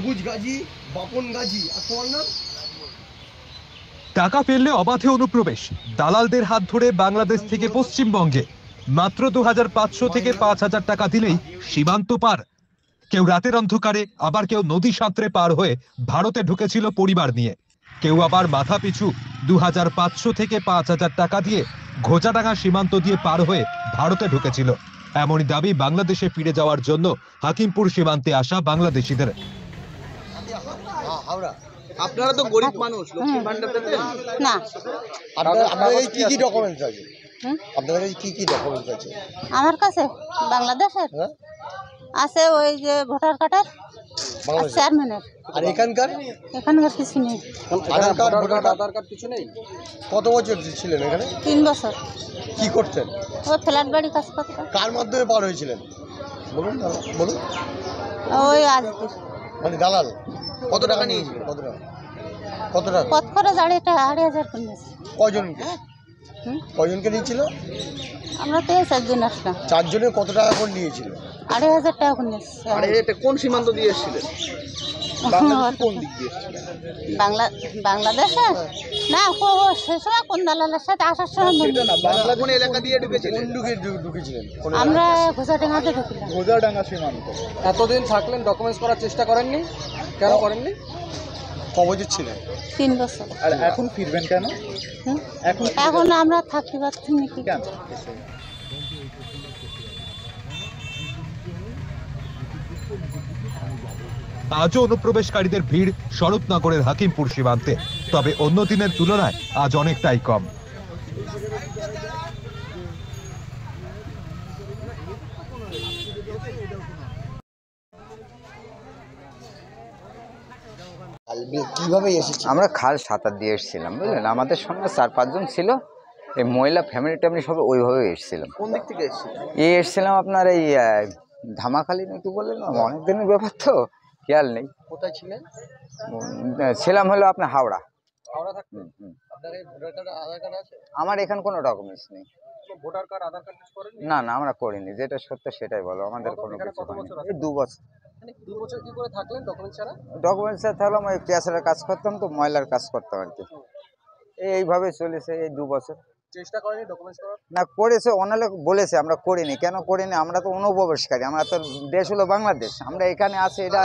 সবুজ গাজী, বাপন গাজী। আর তোমার নাম? টাকা ফেললে অবাধে অনুপ্রবেশ, দালালদের হাত ধরে বাংলাদেশ থেকে পশ্চিমবঙ্গে। মাত্র 2500 থেকে 5000 টাকা দিলেই সীমান্ত পার। কেউ রাতের অন্ধকারে, আবার কেউ নদী সাঁতরে পার হয়ে ভারতে ঢুকেছিল পরিবার নিয়ে। কেউ আবার মাথা পিছু 2500 থেকে 5000 টাকা দিয়ে ঘোচাডাঙ্গা সীমান্ত দিয়ে পার হয়ে ভারতে ঢুকেছিল। এমনই দাবি বাংলাদেশে ফিরে যাওয়ার জন্য হাকিমপুর সীমান্তে আসা বাংলাদেশিদের। আপনারা তো গরিব মানুষ, লক্ষ্মীর ভান্ডার পেতেন না? আপনাদের কি কি ডকুমেন্টস আছে? আপনাদের কাছে কি কি ডকুমেন্টস আছে? আমার কাছে বাংলাদেশের আছে, ওই যে ভোটার কার্ডের, চেয়ারম্যানের। আর এখানকার কিছু নেই। আধার কার্ড, আধার কার্ড কিছু নেই। কত বছর ছিলেন এখানে? 3 বছর। কি করতেন? ও ফ্ল্যাট বাড়ি কাজ করতাম। কার মাধ্যমে পার হয়েছিলেন বলুন? বলুন। ওই আজকে মানে দালাল। কত টাকা নিয়েছিলেন? কত টাকা? কত করে জাড়ি, এটা 2500 করে নিয়েছে। কয়জনকে? কয়জনকে নিয়েছিল? আমরা তো 4 জন আসলাম। 4 জনে কত টাকা করে নিয়েছিল? 2500 টাকা করে নিয়েছে। আরে এটা কোন সীমান্ত দিয়ে এসেছিলেন? কোন দিক দিয়ে এসেছিলেন? বাংলাদেশে না, সে সময় কোন দালালের সাথে আসার সময় বাংলা কোন এলাকা দিয়ে ঢুকেছিলেন? ঢুকেছিলেন আমরা ঘোষাডাঙ্গাতে ঢুকলাম। ঘোষাডাঙ্গা সীমান্ত। এতদিন থাকলেন, ডকুমেন্টস করার চেষ্টা করেননি? কেন করেননি? ক বছর ছিলেন? 3 বছর। আর এখন ফিরবেন কেন? এখন আমরা থাকতে পারছি না। কি কেন? আজও অনুপ্রবেশকারীদের ভিড় শরৎনগরের হাকিমপুর সীমান্তে, তবে অন্য দিনের তুলনায় আজ অনেকটাই কম। কিভাবে এসেছি? আমরা খাল সাঁতার দিয়ে এসেছিলাম, বুঝলেন। আমাদের সঙ্গে 4-5 জন ছিল, এই মহিলা ফ্যামিলি ট্যামিলি সব ওইভাবে এসেছিলাম। কোন দিক থেকে এসেছিলেন? এসেছিলাম আপনার এই ধামাখালি নাকি বললেন, অনেক দিনের ব্যাপার তো খেয়াল নেই। কোথায় ছিলেন? ছিলাম হলো আপনার হাওড়া। হাওড়া থাকতেন? আপনার এই ভোটার কার্ড, আধার কার্ড আছে? আমার এখানে কোনো ডকুমেন্টস নেই। ভোটার কার্ড, আধার কার্ড কিছু করেননি? না না, আমরা করিনি। যেটা সত্য সেটাই বলো, আমাদের কোনো কিছু হয়নি। এই 2 বছর। 2 বছর কি করে থাকলেন ডকুমেন্টস ছাড়া? ডকুমেন্টস থাকলাম, ওই ক্যাশারের কাজ করতাম, তো ময়লার কাজ করতাম আর কি। এইভাবে চলেছে এই 2 বছর। চেষ্টা করেনি ডকুমেন্টস করার? না, করেছে, অনেক বলেছে, আমরা করিনি। কেন করিনি? আমরা তো অনুপ্রবেশকারী, আমরা তো দেশ হলো বাংলাদেশ, আমরা এখানে আছি। এটা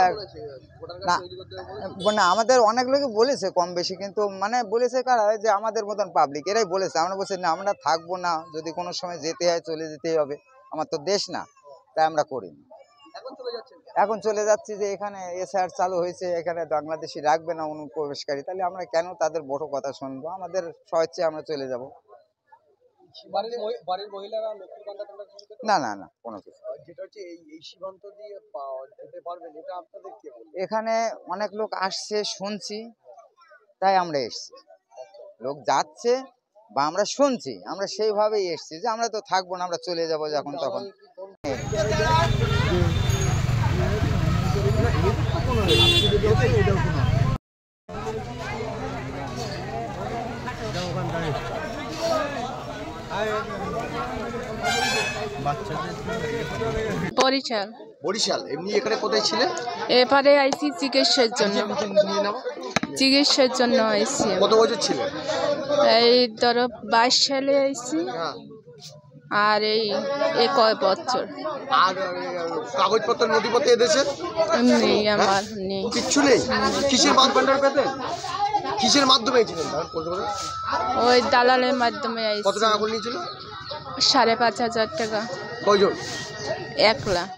না, আমাদের অনেক লোকই বলেছে কম বেশি, কিন্তু মানে বলেছে কারা, যে আমাদের মতন পাবলিক, এরাই বলেছে। আমরা বলছি না, আমরা থাকবো না, যদি কোনো সময় যেতে হয় চলে যেতেই হবে, আমার তো দেশ না, তাই আমরা করিনি। এখন চলে যাচ্ছি যে এখানে এসআর চালু হয়েছে, এখানে বাংলাদেশি রাখবে না অনুপ্রবেশকারী, তাহলে আমরা কেন তাদের বড় কথা শুনবো? আমাদের স্বেচ্ছায় আমরা চলে যাব। বাড়ির মহিলারা লক্ষ্মীর ভান্ডার না না না, কোনো কিছু। যেটা হচ্ছে এই সীমান্ত দিয়ে যেতে পারবেন, এটা আপনাদের কে বলে? এখানে অনেক লোক আসছে শুনছি, তাই আমরা এসছি। লোক যাচ্ছে বা আমরা শুনছি, আমরা সেইভাবেই এসছি যে আমরা তো থাকবো না, আমরা চলে যাব যখন তখন। বরিশাল। এমনি এখানে কোথায় ছিলেন? এবারে আইসি চিকিৎসার জন্য আইসি। কত বছর ছিলেন? এই ধরো 22 সালে আইসি। আর এই কয় বছর। আর কাগজপত্র, নথিপত্র এদেশে নেই, আমার নেই, কিচ্ছু নেই। কিসের মাধ্যমে পেতেন? কিসের মাধ্যমে ছিলেন? ওই দালালের মাধ্যমে আইসি। কত টাকা করে নিয়েছিল? 5500 টাকা। কয়জন? 1 লাখ।